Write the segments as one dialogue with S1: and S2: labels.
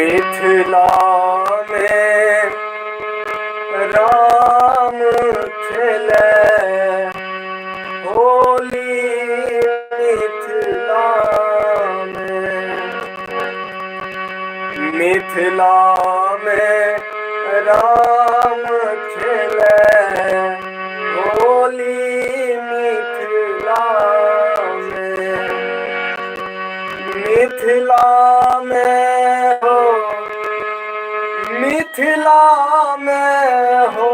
S1: मिथिला में राम खेले होली। मिथिला में राम खेले होली। मिथिला में हो, मिथिला में हो,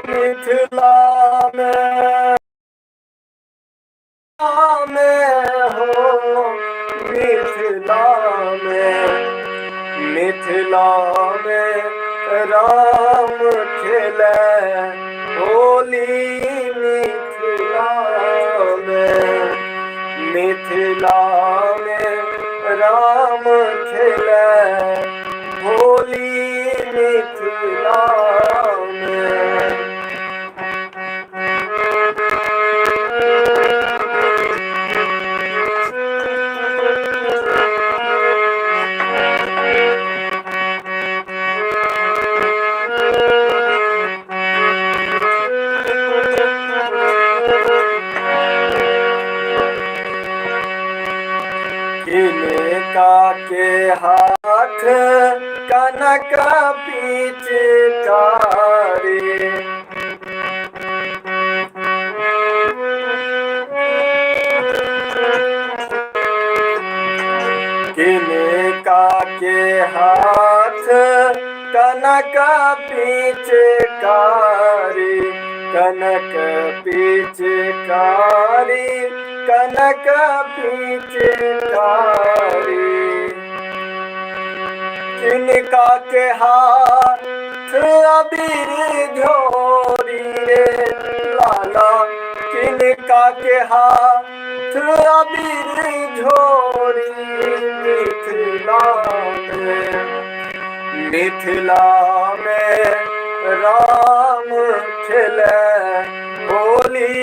S1: मिथिला में हो, मिथिला में राम खेले होली। मिथिला में राम खेले होली। मिथिला में किनका के हाथ कनक पिचकारी। किनका के हाथ कनक पिचकारी। कनक पिचकारी, कनक पिचकारी। किनका के हाथ अबीर झोरी रे लाला। किनका के हाथ अबीर झोरी। मिथिला में राम खेले होली।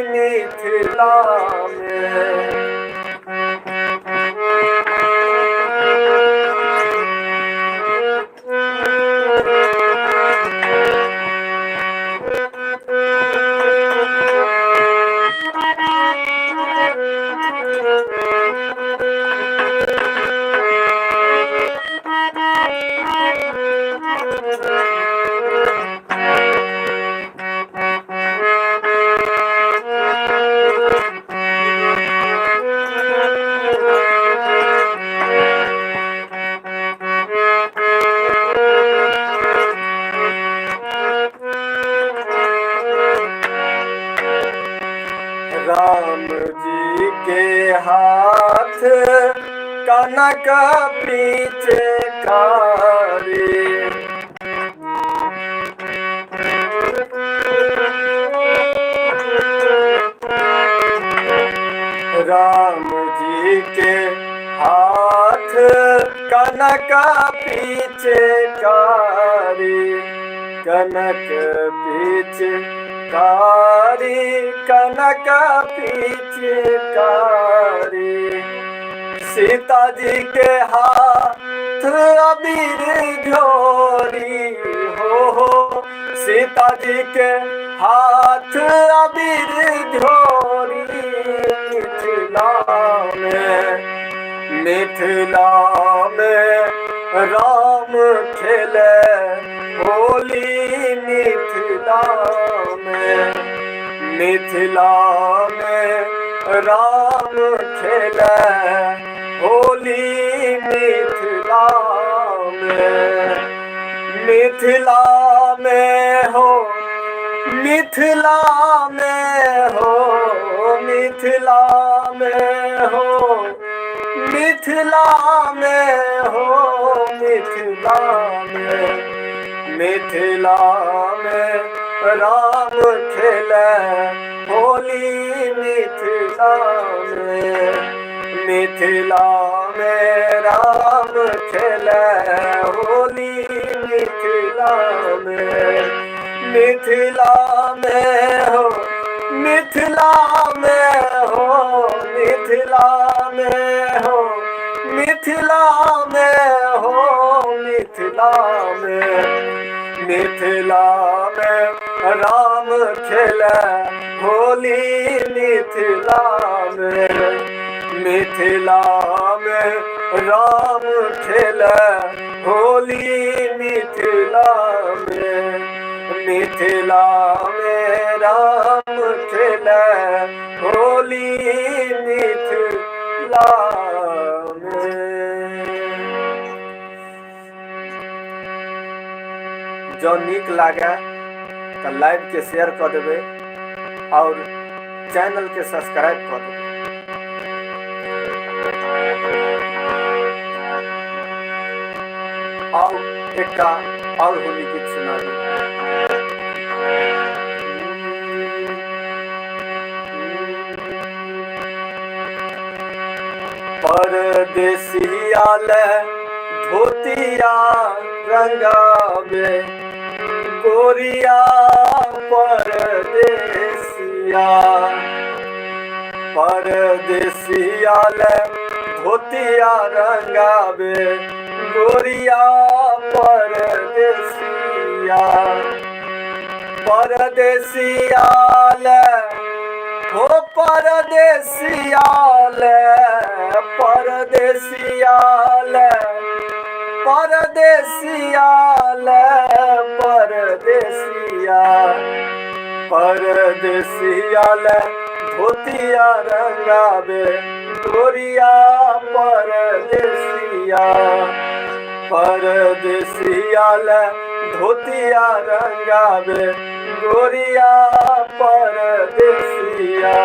S1: मिथिला में राम जी के हाथ कनक पिचकारी। राम जी के हाथ कनक पिचकारी। कनक पिचकारी, कनक पिचकारी। सीता जी के हाथ अबीर झोरी हो। सीता जी के हाथ अबीर झोरी। मिथिला में राम खेले होली। मिथिला में राम खेले होली। मिथिला में हो, मिथिला में हो, मिथिला में हो, मिथिला में हो, मिथिला में राम खेले होली। मिथिला में राम खेले होली। मिथिला में हो, मिथिला में हो, मिथिला में हो, मिथिला मिथिला में हो मिथिला में राम खेले होली मिथिला में राम खेले होली मिथिला में राम खेले होली मिथिला में। जो नीक लागे तो लाइव के शेयर कर देवे और चैनल के सब्सक्राइब कर देवे। और एक और होली गीत सुना दे। परदेसिया ले धोतिया रंगावे गोरिया परदेसिया ले धोतिया रंगावे गोरिया परदेसिया ले हो परदेसिया ले परदेसिया ले परदेसिया ले धोतिया रंगावे गोरिया परदेसिया ले धोतिया रंगावे गोरिया परदेसिया।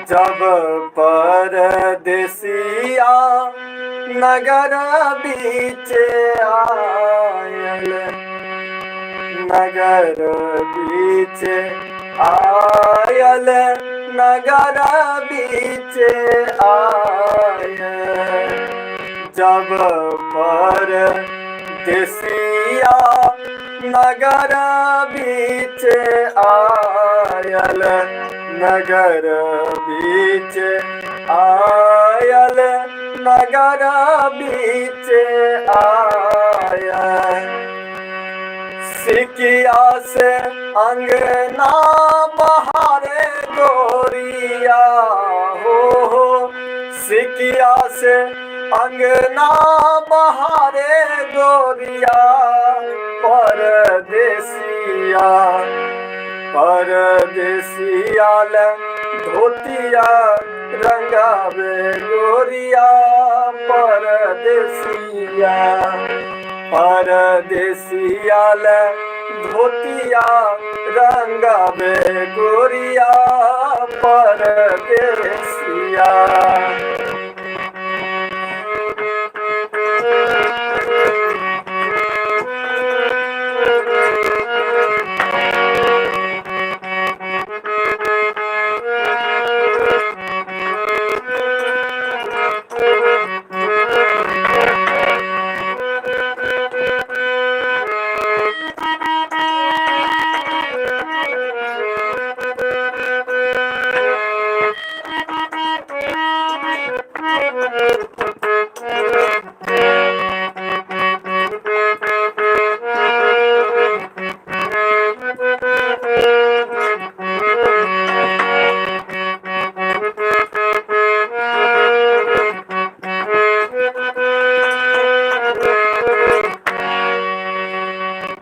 S1: जब परदेसिया नगर बीच आयल नगर बीच आयल जब परदेसिया नगर बीच आयल नगर बीच आयल सिकिया से अंगना बहारे गोरिया हो सिकिया से अंगना बहारे गोरिया परदेसिया ले धोतिया रंगावे गोरिया परदेसिया ले धोतिया रंगावे गोरिया परदेसिया।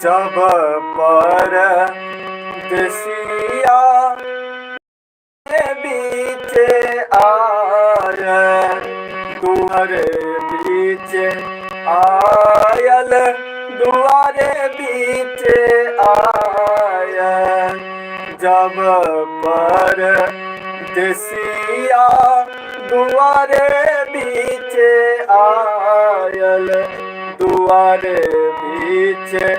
S1: जब देसिया बीचे आय दुआरे बीचे आयल दुआरे बीचे आय जब पर देसिया दुआरे बीचे आयल दुआरे बीचे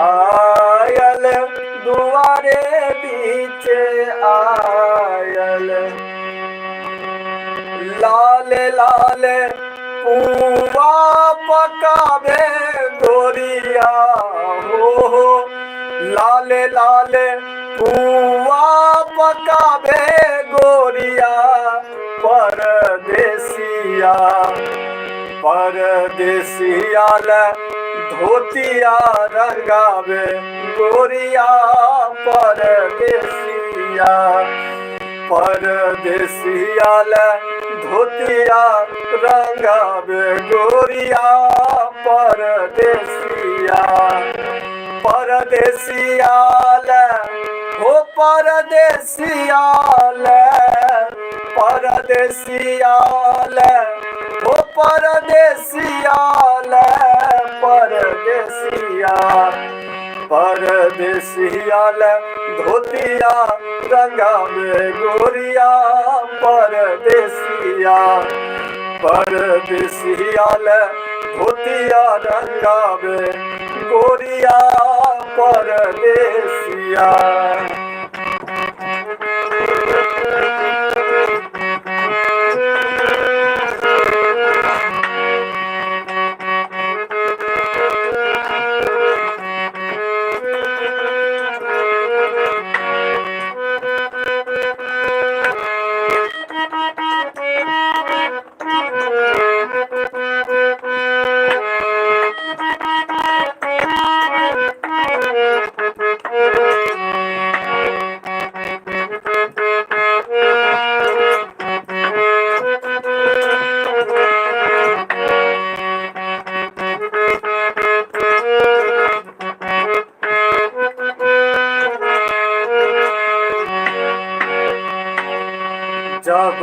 S1: आयल दुआरे बीचे आयल लाले लाले पुआ पकावे गोरिया हो लाले लाले पुआ पकावे गोरिया परदेसिया परदेसिया धोतिया रंगावे गोरिया परदेसिया परदेसिया धोतिया रंगावे गोरिया परदेसिया परदेसिया हो परदेसिया परदेसिया हो परदेसिया परदेसिया परदेसिया धोतिया रंगावे गोरिया परदेसिया परदेसिया धोतिया रंगावे गोरिया परदेसिया जब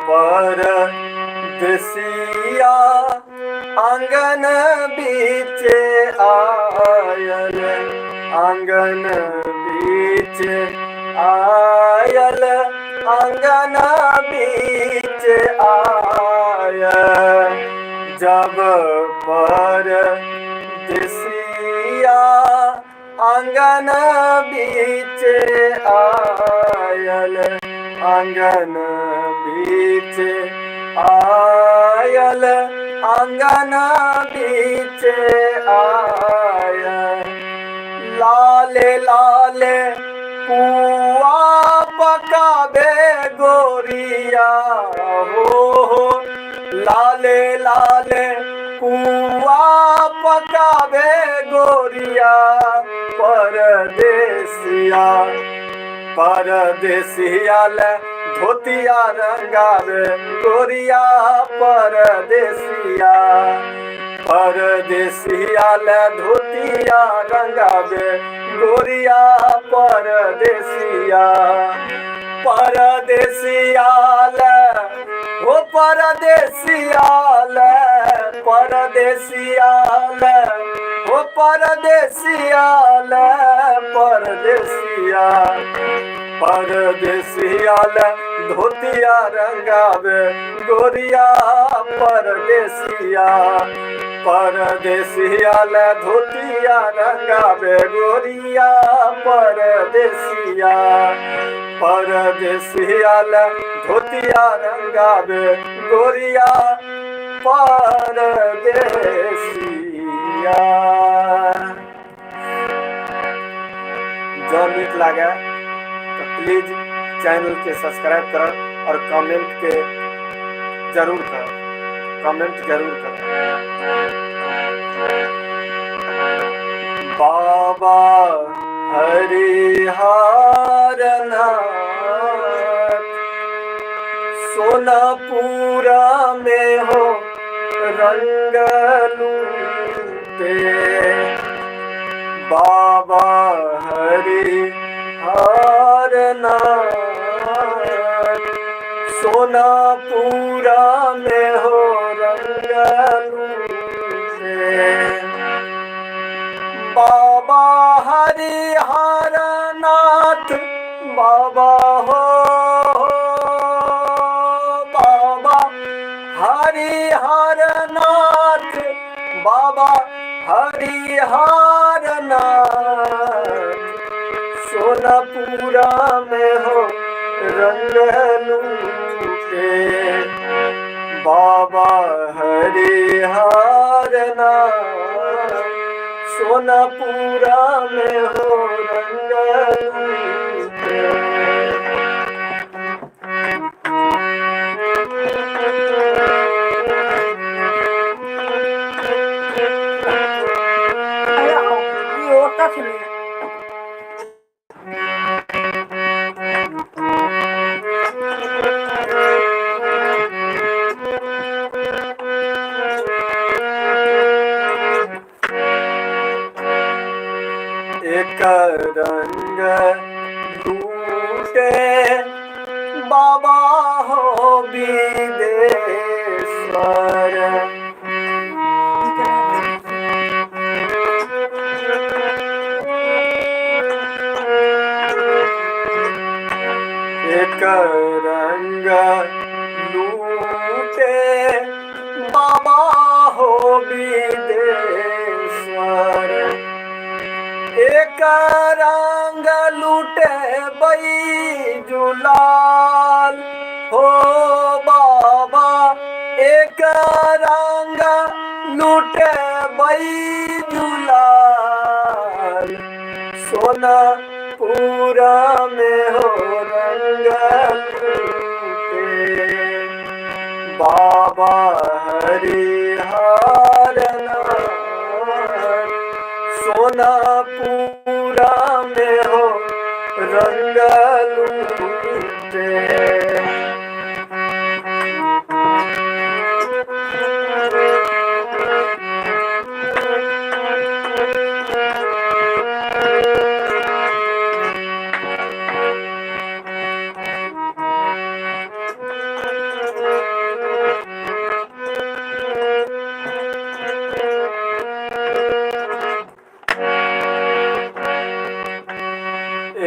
S1: पर देसिया आंगन बीचे आयल आंगन बीचे आयल आंगन बीचे आयल जब पर देसिया आंगन बीचे आयल आंगन बीचे आयल आंगन बीचे आयल लाले लाले पुआ पकावे गोरिया हो लाले लाले पुआ पकावे गोरिया परदेसिया परदेसिया धोतिया रंगावे गोरिया परदेसिया परदेसिया धोतिया रंगावे गोरिया परदेसिया परदेसिया हो परदेसिया परदेसिया हो परदेसिया परदेसिया परदेसिया धोतिया रंगावे गोरिया परदेसिया परदेसिया धोतिया रंगावे गोरिया परदेसिया परदेसिया धोतिया रंगावे गोरिया परदेसिया। जो नीक लगे तो प्लीज चैनल के सब्सक्राइब कर और कमेंट जरूर कर। बाबा हरिहरनाथ सोनापुरा में हो रंगलूटे बाबा हरिहरनाथ सोनापुरा में हो रंग लूटे। बाबा हरिहर नाथ बाबा हो, बाबा हरिहर नाथ बाबा हरिहर नाथ सोनापुरा में हो रंग लूटे। बाबा हरिहर नाथ सोनापुरा में हो रंग लूटे। एक रंग लूटे बाबा हो विदेश्वर। एक रंग लूटे बाबा हो विदेश्वर। एक रंग लूटे बैजुलाल हो बाबा। एक रंग लूटे बैजुलाल सोनापुरा में हो रंग लूटे। बाबा हरिहर नाथ सोनापुरा में हो रंग लूटे।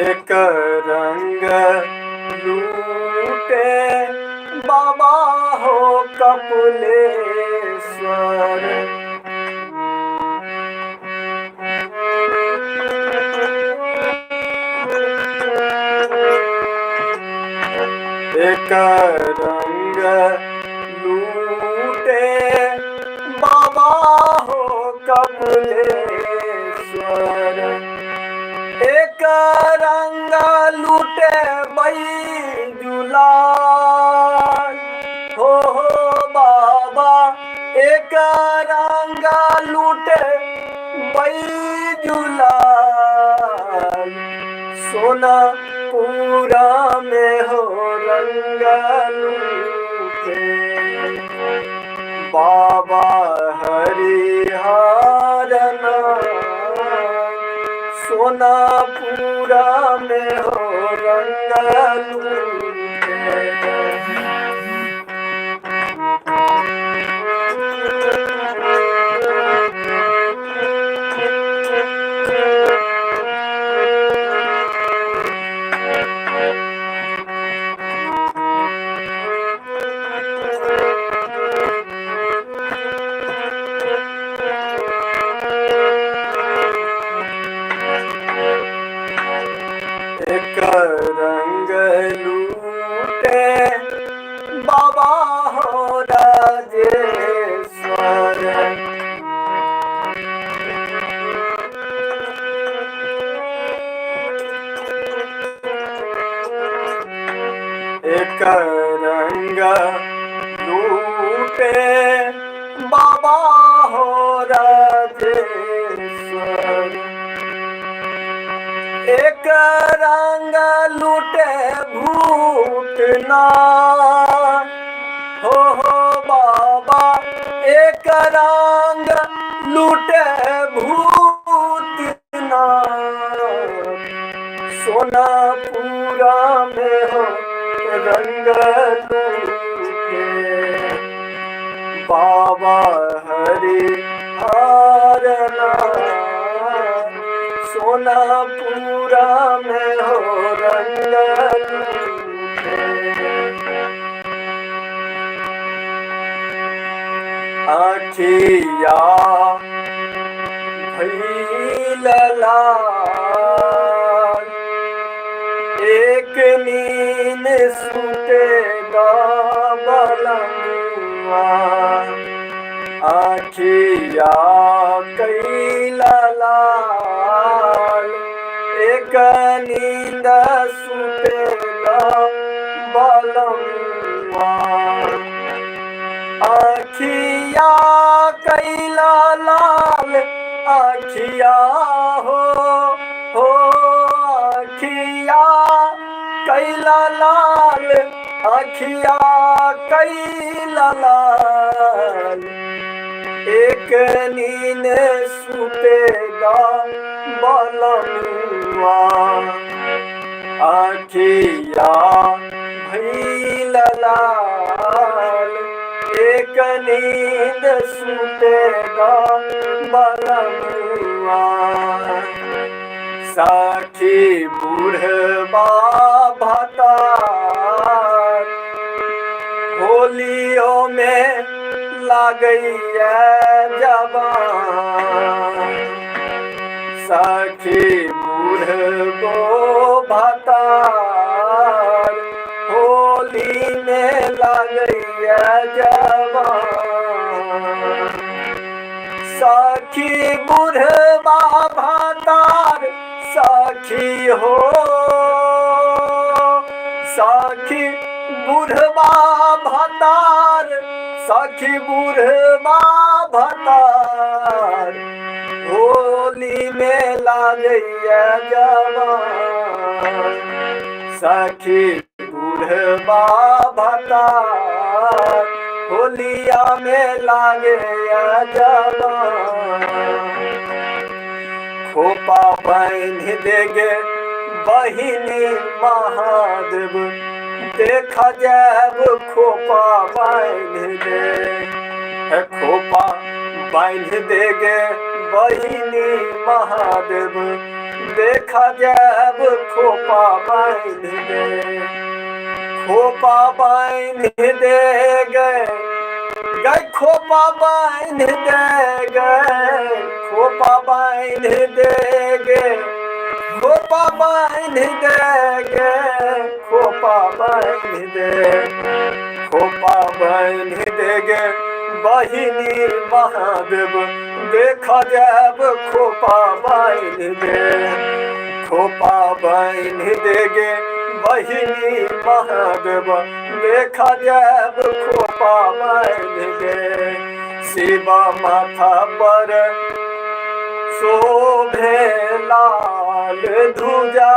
S1: एक रंग लूटे बाबा हो कपिलेश्वर। एक रंग लूटे बाबा हो कपिलेश्वर। एक रंग लूटे बैजुलाल हो बाबा। एक रंग लूटे बैजुलाल सोनापुरा में हो रंग लूटे। बाबा हरिहर नाथ सोनापुरा में हो रंग लूटे। एक रंग लूटे बाबा हो राजेश्वर। एक रंग लूटे बाबा हो राजेश्वर। एक रंग लूटे भूतनाथ हो बाबा। एक रंग लूटे भूतनाथ सोनापुरा में हो रंग लूटे। बाबा हरिहरनाथ सोनापुरा में हो रंगल आखिया भइल लाल एक नींद सुतेगा बलनुआ आखिया कैला लाल एक नींद सुतेगा बलनुआ आखिया कैला लाल आखिया हो आखिया कैला लाल आखिया कैला लाल एक नींद सुतेगा बलनुआ आखिया भइल लाल एक नींद सुतेगा बलनुआ साखी बूढ़बा भतार होलियों में लागैया जवान साखी बूढ़बो भतार होली में लागैया जवान साखी बूढ़बा भतार साखी हो साखी बूढ़बा भतार साखी बूढ़बा भतार होली में लागैया जवान साखी बूढ़बा भतार होलिया में लागैया जवान खोपा बांध देगे बहिनी महादेव देखा जब खोपा बांध दे खोपा बांध देगे बहिनी महादेव देखा जब खोपा बांध दे खोपा बांध दे गए खोपा बांध दे गए खोपा बांध दे गे खोपा बांध दे गे खोपा बांध दे खोपा बांध दे गे बहिनी महादेव देखा जब खोपा बांध दे खोपा बांध दे गे बहिनी महादेव देखा जब खोपा बांध दे शिवा माथा पर शोभे लाल ध्वजा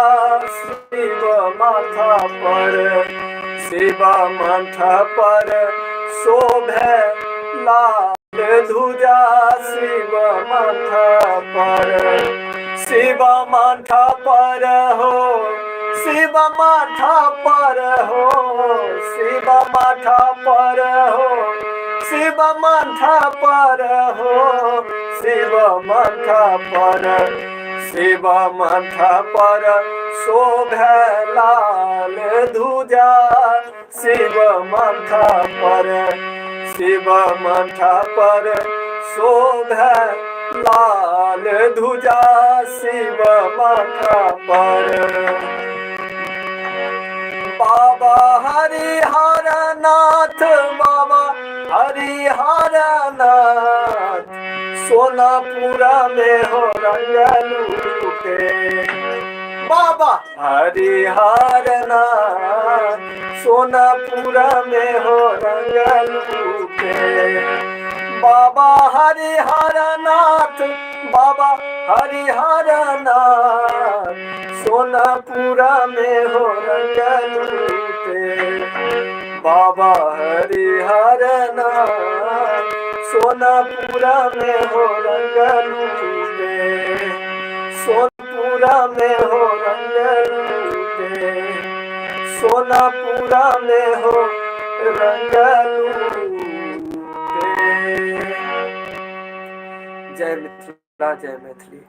S1: शिव माथा पर शोभे लाल ध्वजा शिव माथा पर शिव माथा पर हो शिव माथा पर हो शिव माथा पर हो शिव माथा पर हो शिव माथा पर शोभे लाल ध्वजा शिव माथा पर शोभे लाल ध्वजा शिव माथा पर बाबा हरिहरनाथ बाबा हरिहरनाथ सोनापुरा में हो रंग लूटे बाबा हरिहरनाथ सोनापुरा में हो रंग लूटे बाबा हरिहरनाथ सोनापुरा में हो रंग लूटे बाबा हरिहरनाथ सोनापुरा में हो रंग लूटे सोनापुरा में हो रंग लूटे सोनापुरा में हो रंग लूटे। जय मिथिला जय मैथिली।